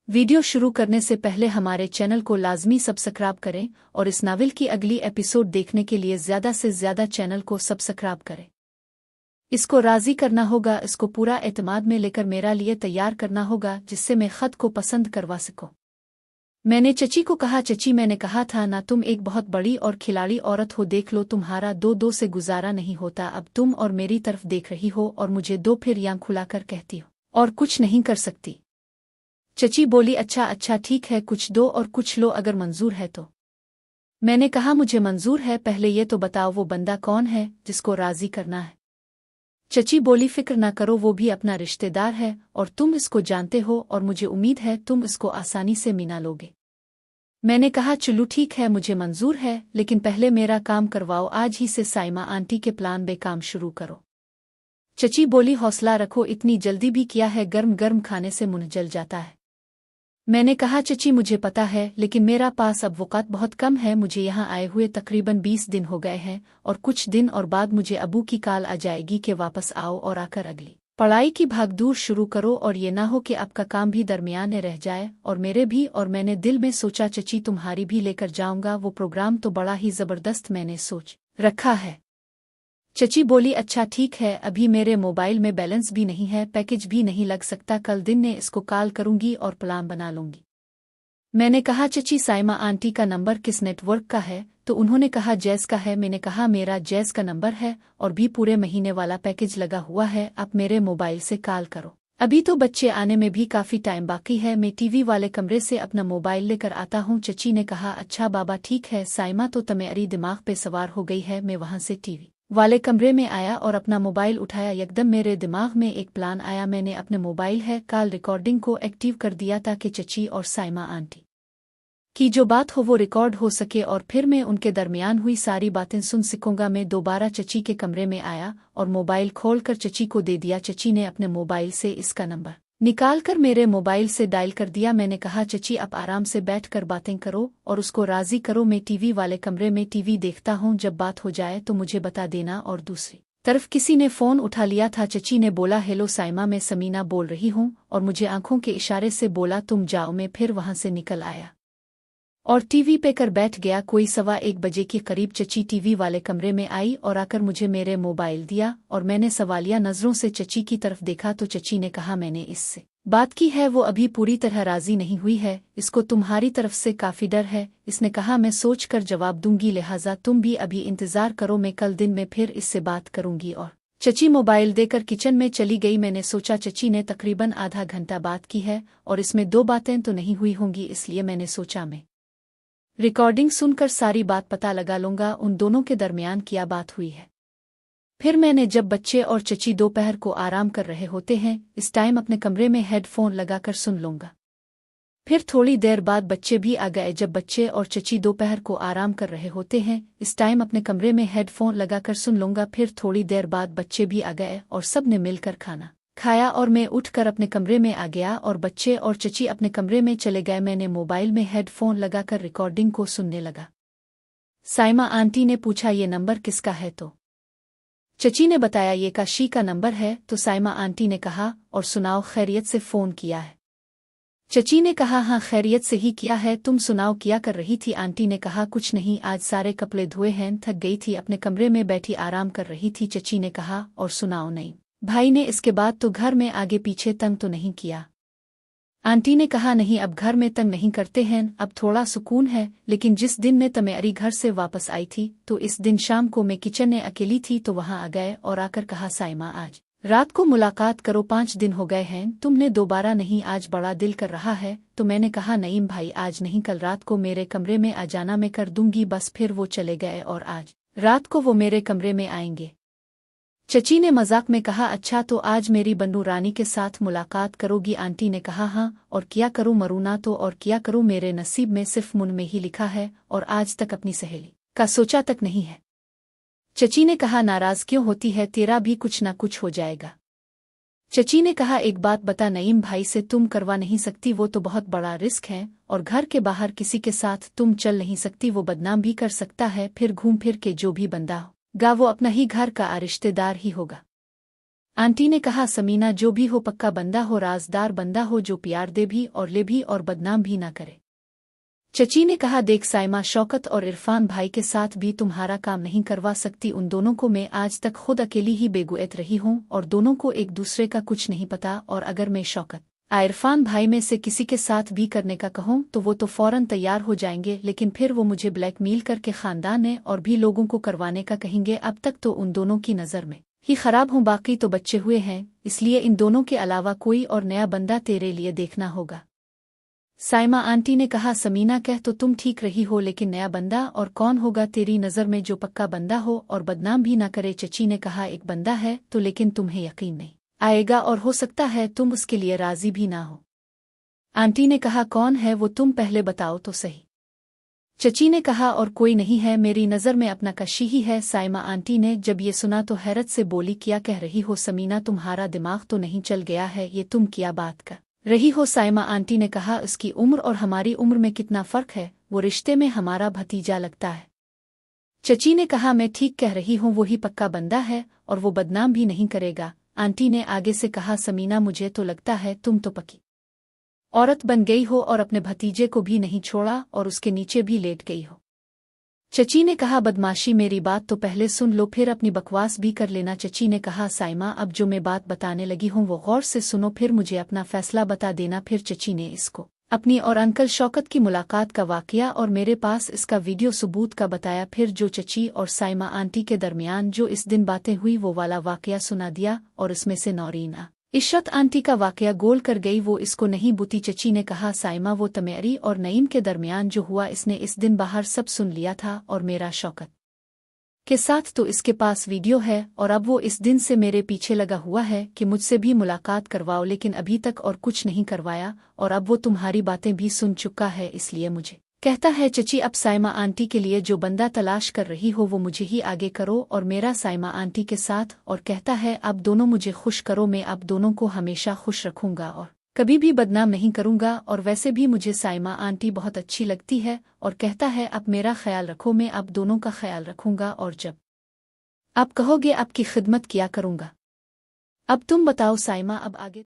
Video शुरू करने से पहले हमारे चैनल को लाजमी सब्सक्राइब करें और इस नावल की अगली एपिसोड देखने के लिए ज़्यादा से ज़्यादा चैनल को सब्सक्राइब करें। इसको राज़ी करना होगा, इसको पूरा एतमाद में लेकर मेरा लिए तैयार करना होगा, जिससे मैं ख़त को पसंद करवा सकूं। मैंने चची को कहा, चची मैंने कहा था ना, तुम एक बहुत बड़ी और खिलाड़ी औरत हो, देख लो तुम्हारा दो से गुजारा नहीं होता। अब तुम और मेरी तरफ देख रही हो और मुझे दो फिर आँख खुलाकर कहती हो और कुछ नहीं कर सकती। चची बोली, अच्छा अच्छा ठीक है, कुछ दो और कुछ लो, अगर मंजूर है तो। मैंने कहा मुझे मंजूर है, पहले ये तो बताओ वो बंदा कौन है जिसको राजी करना है। चची बोली, फिक्र ना करो, वो भी अपना रिश्तेदार है और तुम इसको जानते हो और मुझे उम्मीद है तुम इसको आसानी से मिला लोगे। मैंने कहा चलो ठीक है, मुझे मंजूर है, लेकिन पहले मेरा काम करवाओ, आज ही से साइमा आंटी के प्लान बे काम शुरू करो। चची बोली, हौसला रखो, इतनी जल्दी भी किया है, गर्म गर्म खाने से मुंह जल जाता है। मैंने कहा चची मुझे पता है, लेकिन मेरा पास अब वक़्त बहुत कम है, मुझे यहाँ आए हुए तकरीबन 20 दिन हो गए हैं और कुछ दिन और बाद मुझे अबू की कॉल आ जाएगी कि वापस आओ और आकर अगली पढ़ाई की भागदौड़ शुरू करो, और ये ना हो कि आपका काम भी दरमियान में रह जाए और मेरे भी। और मैंने दिल में सोचा चची तुम्हारी भी लेकर जाऊंगा, वो प्रोग्राम तो बड़ा ही ज़बरदस्त मैंने सोच रखा है। चची बोली, अच्छा ठीक है, अभी मेरे मोबाइल में बैलेंस भी नहीं है, पैकेज भी नहीं लग सकता, कल दिन ने इसको कॉल करूंगी और प्लान बना लूंगी। मैंने कहा चची साइमा आंटी का नंबर किस नेटवर्क का है, तो उन्होंने कहा जैज़ का है। मैंने कहा मेरा जैज़ का नंबर है और भी पूरे महीने वाला पैकेज लगा हुआ है, आप मेरे मोबाइल से कॉल करो। अभी तो बच्चे आने में भी काफ़ी टाइम बाकी है, मैं टीवी वाले कमरे से अपना मोबाइल लेकर आता हूँ। चची ने कहा, अच्छा बाबा ठीक है, साइमा तो तुम्हारी दिमाग पे सवार हो गई है। मैं वहाँ से टीवी वाले कमरे में आया और अपना मोबाइल उठाया, एकदम मेरे दिमाग में एक प्लान आया। मैंने अपने मोबाइल है कॉल रिकॉर्डिंग को एक्टिव कर दिया ताकि चची और साइमा आंटी की जो बात हो वो रिकॉर्ड हो सके और फिर मैं उनके दरमियान हुई सारी बातें सुन सकूंगा। मैं दोबारा चची के कमरे में आया और मोबाइल खोलकर चची को दे दिया। चची ने अपने मोबाइल से इसका नंबर निकालकर मेरे मोबाइल से डायल कर दिया। मैंने कहा चची आप आराम से बैठकर बातें करो और उसको राजी करो, मैं टीवी वाले कमरे में टीवी देखता हूँ, जब बात हो जाए तो मुझे बता देना। और दूसरी तरफ किसी ने फ़ोन उठा लिया था। चची ने बोला, हेलो साइमा, मैं समीना बोल रही हूँ, और मुझे आंखों के इशारे से बोला तुम जाओ। मैं फिर वहाँ से निकल आया और टीवी पे कर बैठ गया। कोई 1:15 बजे के करीब चची टीवी वाले कमरे में आई और आकर मुझे मेरे मोबाइल दिया और मैंने सवालिया नज़रों से चची की तरफ देखा तो चची ने कहा, मैंने इससे बात की है, वो अभी पूरी तरह राजी नहीं हुई है, इसको तुम्हारी तरफ से काफ़ी डर है। इसने कहा, मैं सोच कर जवाब दूंगी, लिहाजा तुम भी अभी इंतज़ार करो, मैं कल दिन में फिर इससे बात करूंगी। और चची मोबाइल देकर किचन में चली गई। मैंने सोचा चची ने तकरीबन आधा घंटा बात की है और इसमें दो बातें तो नहीं हुई होंगी, इसलिए मैंने सोचा मैं रिकॉर्डिंग सुनकर सारी बात पता लगा लूंगा उन दोनों के दरमियान क्या बात हुई है। फिर मैंने जब बच्चे और चची दोपहर को आराम कर रहे होते हैं, इस टाइम अपने कमरे में हेडफोन लगाकर सुन लूंगा। फिर थोड़ी देर बाद बच्चे भी आ गए। जब बच्चे और चची दोपहर को आराम कर रहे होते हैं, इस टाइम अपने कमरे में हेडफोन लगाकर सुन लूंगा। फिर थोड़ी देर बाद बच्चे भी आ गए और सब ने मिलकर खाना खाया और मैं उठकर अपने कमरे में आ गया और बच्चे और चची अपने कमरे में चले गए। मैंने मोबाइल में हेडफोन लगाकर रिकॉर्डिंग को सुनने लगा। साइमा आंटी ने पूछा, ये नंबर किसका है? तो चची ने बताया ये काशी का नंबर है। तो साइमा आंटी ने कहा, और सुनाओ, खैरियत से फ़ोन किया है? चची ने कहा, हाँ खैरियत से ही किया है, तुम सुनाओ क्या कर रही थी? आंटी ने कहा, कुछ नहीं, आज सारे कपड़े धोए हैं, थक गई थी, अपने कमरे में बैठी आराम कर रही थी। चची ने कहा, और सुनाओ? नहीं भाई ने इसके बाद तो घर में आगे पीछे तंग तो नहीं किया? आंटी ने कहा, नहीं अब घर में तंग नहीं करते हैं, अब थोड़ा सुकून है, लेकिन जिस दिन मैं तुम्हारी घर से वापस आई थी तो इस दिन शाम को मैं किचन में अकेली थी तो वहां आ गए और आकर कहा, साइमा आज रात को मुलाकात करो, 5 दिन हो गए हैं, तुमने दोबारा नहीं, आज बड़ा दिल कर रहा है। तो मैंने कहा, नईम भाई आज नहीं, कल रात को मेरे कमरे में आ जाना, मैं कर दूंगी। बस फिर वो चले गए और आज रात को वो मेरे कमरे में आएंगे। चची ने मजाक में कहा, अच्छा तो आज मेरी बन्नू रानी के साथ मुलाकात करोगी? आंटी ने कहा, हाँ, और क्या करूँ मरूना तो, और क्या करूँ, मेरे नसीब में सिर्फ मुन में ही लिखा है और आज तक अपनी सहेली का सोचा तक नहीं है। चची ने कहा, नाराज क्यों होती है, तेरा भी कुछ ना कुछ हो जाएगा। चची ने कहा, एक बात बता, नईम भाई से तुम करवा नहीं सकती, वो तो बहुत बड़ा रिस्क है, और घर के बाहर किसी के साथ तुम चल नहीं सकती, वो बदनाम भी कर सकता है, फिर घूम फिर के जो भी बंदा गा वो अपना ही घर का रिश्तेदार ही होगा। आंटी ने कहा, समीना जो भी हो पक्का बंदा हो, राजदार बंदा हो जो प्यार दे भी और ले भी और बदनाम भी ना करे। चची ने कहा, देख साइमा, शौकत और इरफान भाई के साथ भी तुम्हारा काम नहीं करवा सकती। उन दोनों को मैं आज तक खुद अकेली ही बेगुएत रही हूँ और दोनों को एक दूसरे का कुछ नहीं पता। और अगर मैं शौकत इरफान भाई में से किसी के साथ भी करने का कहूँ तो वो तो फौरन तैयार हो जाएंगे, लेकिन फिर वो मुझे ब्लैकमेल करके खानदान ने और भी लोगों को करवाने का कहेंगे। अब तक तो उन दोनों की नज़र में ही खराब हूँ, बाकी तो बच्चे हुए हैं, इसलिए इन दोनों के अलावा कोई और नया बंदा तेरे लिए देखना होगा। साइमा आंटी ने कहा, समीना कह तो तुम ठीक रही हो, लेकिन नया बंदा और कौन होगा तेरी नज़र में जो पक्का बंदा हो और बदनाम भी ना करे। चची ने कहा, एक बंदा है तो, लेकिन तुम्हें यकीन नहीं आएगा और हो सकता है तुम उसके लिए राजी भी ना हो। आंटी ने कहा, कौन है वो, तुम पहले बताओ तो सही। चची ने कहा, और कोई नहीं है, मेरी नज़र में अपना कशी ही है। साइमा आंटी ने जब ये सुना तो हैरत से बोली, क्या कह रही हो समीना, तुम्हारा दिमाग तो नहीं चल गया है, ये तुम क्या बात कर रही हो। साइमा आंटी ने कहा, उसकी उम्र और हमारी उम्र में कितना फ़र्क है, वो रिश्ते में हमारा भतीजा लगता है। चची ने कहा, मैं ठीक कह रही हूँ, वो ही पक्का बंदा है और वो बदनाम भी नहीं करेगा। आंटी ने आगे से कहा, समीना मुझे तो लगता है तुम तो पक्की औरत बन गई हो और अपने भतीजे को भी नहीं छोड़ा और उसके नीचे भी लेट गई हो। चची ने कहा, बदमाशी, मेरी बात तो पहले सुन लो फिर अपनी बकवास भी कर लेना। चची ने कहा, साइमा अब जो मैं बात बताने लगी हूँ वो गौर से सुनो, फिर मुझे अपना फैसला बता देना। फिर चची ने इसको अपनी और अंकल शौकत की मुलाकात का वाकया और मेरे पास इसका वीडियो सबूत का बताया। फिर जो चची और साइमा आंटी के दरमियान जो इस दिन बातें हुई वो वाला वाकया सुना दिया और इसमें से नौरीना इशरत आंटी का वाकया गोल कर गई, वो इसको नहीं बुती। चची ने कहा, साइमा वो तमेरी और नईम के दरमियान जो हुआ इसने इस दिन बाहर सब सुन लिया था और मेरा शौकत के साथ तो इसके पास वीडियो है और अब वो इस दिन से मेरे पीछे लगा हुआ है कि मुझसे भी मुलाकात करवाओ, लेकिन अभी तक और कुछ नहीं करवाया और अब वो तुम्हारी बातें भी सुन चुका है, इसलिए मुझे कहता है चची अब साइमा आंटी के लिए जो बंदा तलाश कर रही हो वो मुझे ही आगे करो और मेरा साइमा आंटी के साथ। और कहता है अब दोनों मुझे खुश करो, मैं अब दोनों को हमेशा खुश रखूंगा और कभी भी बदनाम नहीं करूंगा, और वैसे भी मुझे साइमा आंटी बहुत अच्छी लगती है। और कहता है अब मेरा ख्याल रखो, मैं अब दोनों का ख्याल रखूंगा और जब आप कहोगे आपकी खिदमत किया करूंगा। अब तुम बताओ साइमा, अब आगे